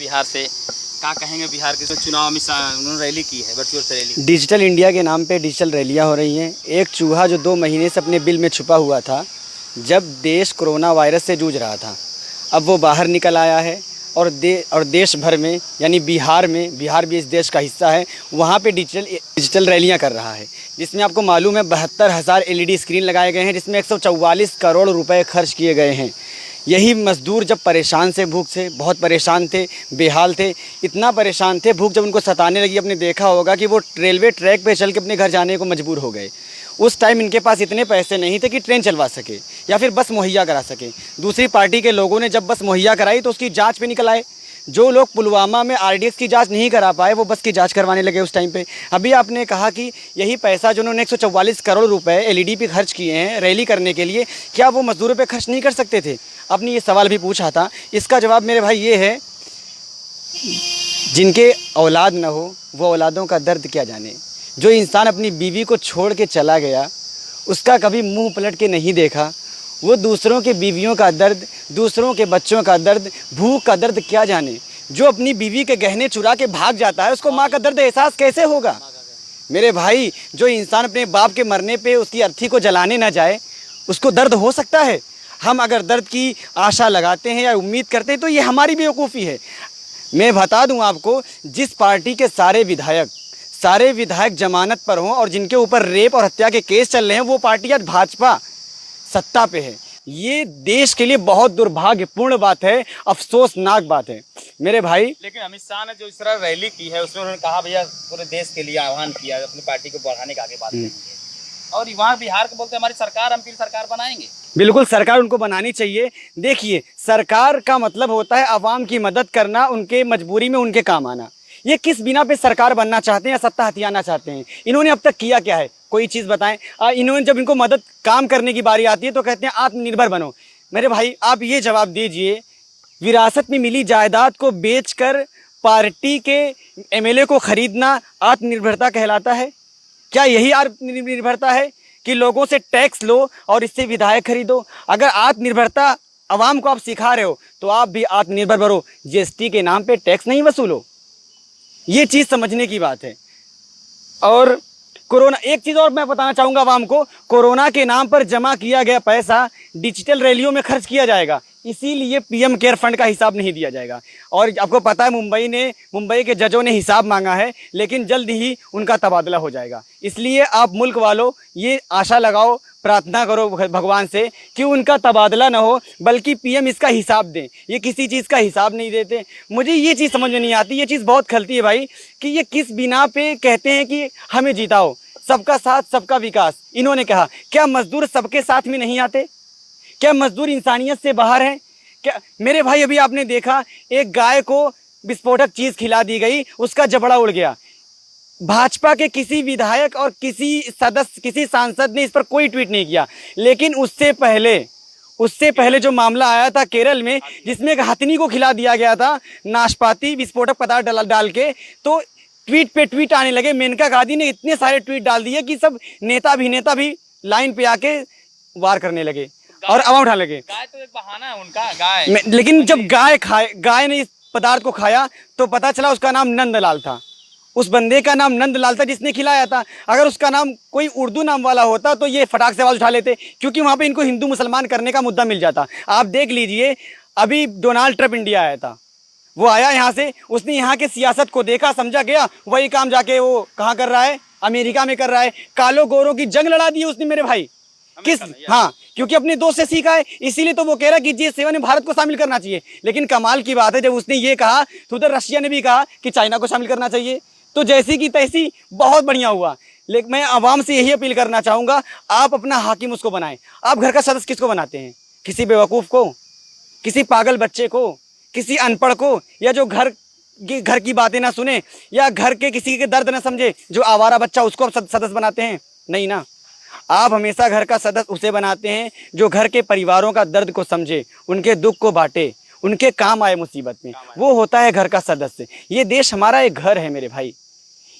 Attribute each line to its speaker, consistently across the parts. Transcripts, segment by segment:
Speaker 1: बिहार से, क्या कहेंगे बिहार के चुनाव में उन्होंने रैली की है, वर्चुअल से रैली।
Speaker 2: डिजिटल इंडिया के नाम पे डिजिटल रैलियां हो रही हैं। एक चूहा जो 2 महीने से अपने बिल में छुपा हुआ था, जब देश कोरोना वायरस से जूझ रहा था, अब वो बाहर निकल आया है और देश भर में, यानी बिहार में, बिहार भी इस देश का हिस्सा है, वहाँ पे डिजिटल रैलियाँ कर रहा है, जिसमें आपको मालूम है 72,000 LED स्क्रीन लगाए गए हैं, जिसमें 144 करोड़ रुपए खर्च किए गए हैं। यही मज़दूर जब परेशान से भूख से, बहुत परेशान थे, बेहाल थे, इतना परेशान थे, भूख जब उनको सताने लगी, आपने देखा होगा कि वो रेलवे ट्रैक पे चल के अपने घर जाने को मजबूर हो गए। उस टाइम इनके पास इतने पैसे नहीं थे कि ट्रेन चलवा सके या फिर बस मुहैया करा सके। दूसरी पार्टी के लोगों ने जब बस मुहैया कराई तो उसकी जांच पे निकल आए। जो लोग पुलवामा में RDX की जांच नहीं करा पाए, वो बस की जांच करवाने लगे उस टाइम पे। अभी आपने कहा कि यही पैसा जो उन्होंने 144 करोड़ रुपए LED पे खर्च किए हैं रैली करने के लिए, क्या वो मजदूरों पे खर्च नहीं कर सकते थे? आपने ये सवाल भी पूछा था, इसका जवाब मेरे भाई ये है, जिनके औलाद न हो वो औलादों का दर्द क्या जाने। जो इंसान अपनी बीवी को छोड़ के चला गया, उसका कभी मुंह पलट के नहीं देखा, वो दूसरों के बीवियों का दर्द, दूसरों के बच्चों का दर्द, भूख का दर्द क्या जाने। जो अपनी बीवी के गहने चुरा के भाग जाता है, उसको माँ का दर्द एहसास कैसे होगा? मेरे भाई, जो इंसान अपने बाप के मरने पे उसकी अर्थी को जलाने ना जाए, उसको दर्द हो सकता है? हम अगर दर्द की आशा लगाते हैं या उम्मीद करते हैं तो ये हमारी बेवकूफ़ी है। मैं बता दूं आपको, जिस पार्टी के सारे विधायक जमानत पर हों और जिनके ऊपर रेप और हत्या के केस चल रहे हैं, वो पार्टी आज भाजपा सत्ता पे है। ये देश के लिए बहुत दुर्भाग्यपूर्ण बात है, अफसोसनाक बात है मेरे भाई।
Speaker 1: लेकिन अमित शाह ने जो इस तरह रैली की है, उसमें उन्होंने कहा भैया पूरे देश के लिए आह्वान किया, अपनी पार्टी को बढ़ाने का आगे बात करेंगे। और वहाँ बिहार के बोलते हमारी सरकार, हम फिर सरकार बनाएंगे।
Speaker 2: बिल्कुल, सरकार उनको बनानी चाहिए। देखिए, सरकार का मतलब होता है आवाम की मदद करना, उनके मजबूरी में उनके काम आना। ये किस बिना पे सरकार बनना चाहते हैं या सत्ता हथियाना चाहते हैं? इन्होंने अब तक किया क्या है? कोई चीज़ बताएं। इन्होंने जब इनको मदद काम करने की बारी आती है तो कहते हैं आत्मनिर्भर बनो। मेरे भाई, आप ये जवाब दीजिए, विरासत में मिली जायदाद को बेचकर पार्टी के MLA को खरीदना आत्मनिर्भरता कहलाता है? क्या यही आत्मनिर्भरता है कि लोगों से टैक्स लो और इससे विधायक खरीदो? अगर आत्मनिर्भरता आवाम को आप सिखा रहे हो तो आप भी आत्मनिर्भर बनो, GST के नाम पे टैक्स नहीं वसूलो। ये चीज़ समझने की बात है। और कोरोना, एक चीज़ और मैं बताना चाहूँगा आवाम को, कोरोना के नाम पर जमा किया गया पैसा डिजिटल रैलियों में खर्च किया जाएगा, इसीलिए PM केयर फंड का हिसाब नहीं दिया जाएगा। और आपको पता है मुंबई के जजों ने हिसाब मांगा है, लेकिन जल्द ही उनका तबादला हो जाएगा। इसलिए आप मुल्क वालों ये आशा लगाओ, प्रार्थना करो भगवान से कि उनका तबादला ना हो, बल्कि PM इसका हिसाब दें। ये किसी चीज़ का हिसाब नहीं देते। मुझे ये चीज़ समझ में नहीं आती, ये चीज़ बहुत खलती है भाई, कि ये किस बिना पे कहते हैं कि हमें जिताओ, सबका साथ सबका विकास। इन्होंने कहा, क्या मजदूर सबके साथ में नहीं आते? क्या मजदूर इंसानियत से बाहर हैं? क्या मेरे भाई, अभी आपने देखा एक गाय को विस्फोटक चीज़ खिला दी गई, उसका जबड़ा उड़ गया। भाजपा के किसी विधायक और किसी सांसद ने इस पर कोई ट्वीट नहीं किया। लेकिन उससे पहले जो मामला आया था केरल में, जिसमें एक हथनी को खिला दिया गया था नाशपाती विस्फोटक पदार्थ डाल के, तो ट्वीट पे ट्वीट आने लगे। मेनका गांधी ने इतने सारे ट्वीट डाल दिए कि सब नेता भी लाइन पे आके वार करने लगे और आवाज उठाने लगे।
Speaker 1: गाय तो एक बहाना है उनका, गाय।
Speaker 2: लेकिन जब गाय ने इस पदार्थ को खाया तो पता चला उसका नाम नंदलाल था। उस बंदे का नाम नंदलाल था जिसने खिलाया था। अगर उसका नाम कोई उर्दू नाम वाला होता तो ये फटाक से आवाज उठा लेते, क्योंकि वहाँ पे इनको हिंदू मुसलमान करने का मुद्दा मिल जाता। आप देख लीजिए, अभी डोनाल्ड ट्रंप इंडिया आया था, वो आया यहाँ से, उसने यहाँ के सियासत को देखा, समझा, गया, वही काम जाके वो कहाँ कर रहा है, अमेरिका में कर रहा है। कालो गोरों की जंग लड़ा दी उसने मेरे भाई। हाँ, क्योंकि अपने दोस्त से सीखा है, इसीलिए तो वो कह रहा है कि G7 में भारत को शामिल करना चाहिए। लेकिन कमाल की बात है, जब उसने ये कहा तो उधर रशिया ने भी कहा कि चाइना को शामिल करना चाहिए। तो जैसी की तैसी, बहुत बढ़िया हुआ। लेकिन मैं आवाम से यही अपील करना चाहूँगा, आप अपना हाकिम उसको बनाएं। आप घर का सदस्य किसको बनाते हैं? किसी बेवकूफ़ को, किसी पागल बच्चे को, किसी अनपढ़ को, या जो घर की बातें ना सुने, या घर के किसी के दर्द ना समझे, जो आवारा बच्चा, उसको आप सदस्य बनाते हैं? नहीं ना। आप हमेशा घर का सदस्य उसे बनाते हैं जो घर के परिवारों का दर्द को समझे, उनके दुख को बांटे, उनके काम आए मुसीबत में। वो होता है घर का सदस्य। ये देश हमारा एक घर है मेरे भाई,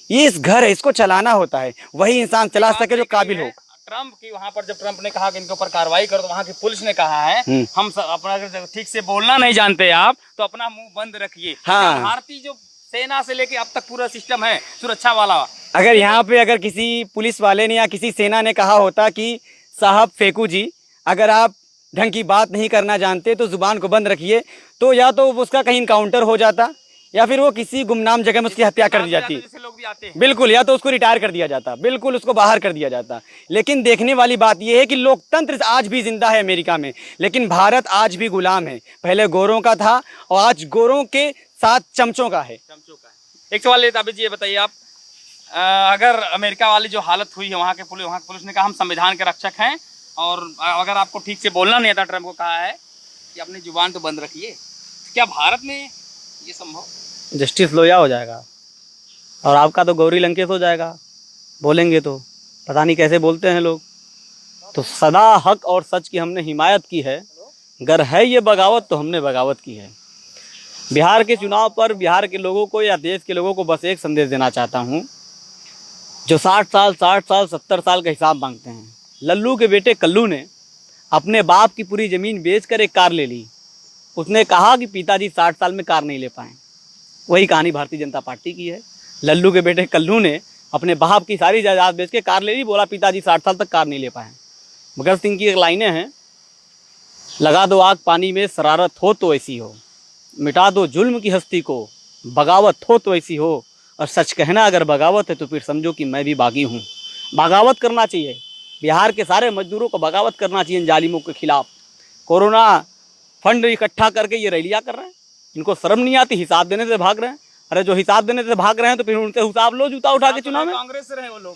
Speaker 2: ये इस घर है, इसको चलाना होता है। वही इंसान चला सके जो काबिल हो।
Speaker 1: ट्रम्प की वहां पर जब ट्रम्प ने कहा कि इनके ऊपर कार्रवाई करो, तो वहां की पुलिस ने कहा है हम अपना अगर ठीक से बोलना नहीं जानते आप तो अपना मुंह बंद रखिए।
Speaker 2: हाँ।
Speaker 1: भारतीय जो सेना से लेके अब तक पूरा सिस्टम है सुरक्षा वाला,
Speaker 2: अगर यहाँ पे अगर किसी पुलिस वाले ने या किसी सेना ने कहा होता कि साहब फेकू जी, अगर आप ढंग की बात नहीं करना जानते तो जुबान को बंद रखिए, तो या तो उसका कहीं इनकाउंटर हो जाता या फिर वो किसी गुमनाम जगह में उसकी हत्या कर दी जाती।
Speaker 1: जैसे लोग भी आते हैं।
Speaker 2: बिल्कुल, या तो उसको रिटायर कर दिया जाता, बिल्कुल उसको बाहर कर दिया जाता। लेकिन देखने वाली बात यह है कि लोकतंत्र आज भी जिंदा है अमेरिका में, लेकिन भारत आज भी गुलाम है। पहले गोरों का था और आज गोरों के साथ चमचों का है।
Speaker 1: एक सवाल लेता जी, ये बताइए आप, अगर अमेरिका वाली जो हालत हुई है वहाँ के पुलिस ने कहा हम संविधान के रक्षक हैं, और अगर आपको ठीक से बोलना नहीं आता, ट्रम्प को कहा है कि अपनी जुबान तो बंद रखिए, क्या भारत में ये संभव?
Speaker 3: जस्टिस लोया हो जाएगा और आपका तो गौरी लंकेश हो जाएगा। बोलेंगे तो पता नहीं कैसे बोलते हैं लोग। तो सदा हक और सच की हमने हिमायत की है, अगर है ये बगावत तो हमने बगावत की है। बिहार के चुनाव पर बिहार के लोगों को या देश के लोगों को बस एक संदेश देना चाहता हूँ, जो 60 साल 70 साल का हिसाब मांगते हैं। लल्लू के बेटे कल्लू ने अपने बाप की पूरी ज़मीन बेचकर एक कार ले ली। उसने कहा कि पिताजी 60 साल में कार नहीं ले पाए। वही कहानी भारतीय जनता पार्टी की है। लल्लू के बेटे कल्लू ने अपने बाप की सारी जायदाद बेच के कार ले ली, बोला पिताजी 60 साल तक कार नहीं ले पाए। भगत सिंह की एक लाइनें हैं, लगा दो आग पानी में शरारत हो तो ऐसी हो, मिटा दो जुल्म की हस्ती को, बगावत हो तो ऐसी हो, और सच कहना अगर बगावत है तो फिर समझो कि मैं भी बागी हूँ। बगावत करना चाहिए, बिहार के सारे मजदूरों को बगावत करना चाहिए इन जालिमों के खिलाफ। कोरोना फंड इकट्ठा करके ये रैलियाँ कर रहे हैं, इनको शर्म नहीं आती, हिसाब देने से भाग रहे हैं। अरे जो हिसाब देने से भाग रहे हैं तो फिर उनसे हिसाब लो जूता उठा के चुनाव में।
Speaker 1: कांग्रेस से रहे वो लोग।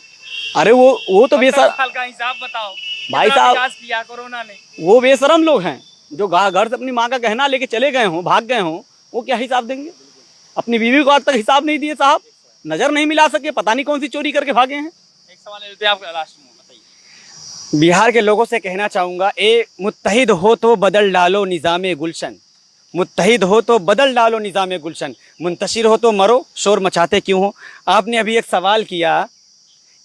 Speaker 2: अरे वो तो बेशरम
Speaker 1: साल का हिसाब बताओ
Speaker 2: भाई साहब,
Speaker 1: किया कोरोना ने।
Speaker 2: वो बेशरम लोग हैं जो घर से अपनी माँ का गहना लेके चले गए हों, भाग गए हों, वो क्या हिसाब देंगे? अपनी बीवी को आज तक हिसाब नहीं दिए साहब, नजर नहीं मिला सके, पता नहीं कौन सी चोरी करके भागे हैं।
Speaker 1: एक सवाल लेते हैं आप लास्ट में, बताइए।
Speaker 2: बिहार के लोगों से कहना चाहूँगा, मुत्तहिद हो तो बदल डालो निज़ाम गुलशन, मुत्तहिद हो तो बदल डालो निज़ाम गुलशन, मुंतशिर हो तो मरो, शोर मचाते क्यों हो। आपने अभी एक सवाल किया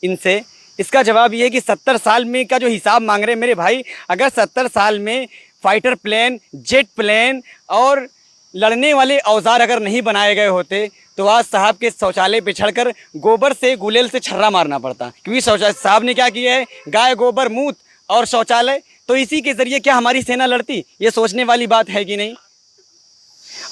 Speaker 2: इनसे, इसका जवाब ये है कि 70 साल में का जो हिसाब मांग रहे हैं मेरे भाई, अगर 70 साल में फाइटर प्लेन, जेट प्लेन और लड़ने वाले औजार अगर नहीं बनाए गए होते तो आज साहब के शौचालय पे चढ़कर गोबर से गुलेल से छर्रा मारना पड़ता। क्योंकि शौचालय साहब ने क्या किया है, गाय गोबर मूत और शौचालय, तो इसी के ज़रिए क्या हमारी सेना लड़ती? ये सोचने वाली बात है कि नहीं।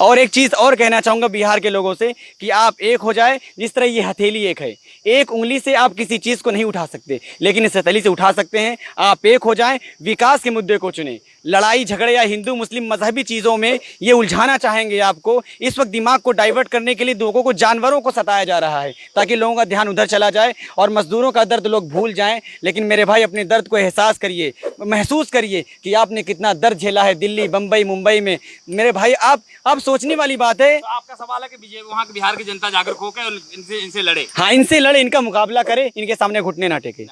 Speaker 2: और एक चीज़ और कहना चाहूँगा बिहार के लोगों से कि आप एक हो जाए, जिस तरह ये हथेली एक है, एक उंगली से आप किसी चीज़ को नहीं उठा सकते, लेकिन इस हथेली से उठा सकते हैं। आप एक हो जाएं, विकास के मुद्दे को चुनें। लड़ाई झगड़े या हिंदू मुस्लिम मजहबी चीज़ों में ये उलझाना चाहेंगे आपको। इस वक्त दिमाग को डाइवर्ट करने के लिए लोगों को जानवरों को सताया जा रहा है ताकि लोगों का ध्यान उधर चला जाए और मजदूरों का दर्द लोग भूल जाएं। लेकिन मेरे भाई अपने दर्द को एहसास करिए, महसूस करिए कि आपने कितना दर्द झेला है दिल्ली, बम्बई, मुंबई में। मेरे भाई आप सोचने वाली बात है।
Speaker 1: तो आपका सवाल है कि वहाँ के बिहार की जनता जागरूक होकर इनसे लड़े।
Speaker 2: हाँ, इनसे लड़े, इनका मुकाबला करे, इनके सामने घुटने ना टेके।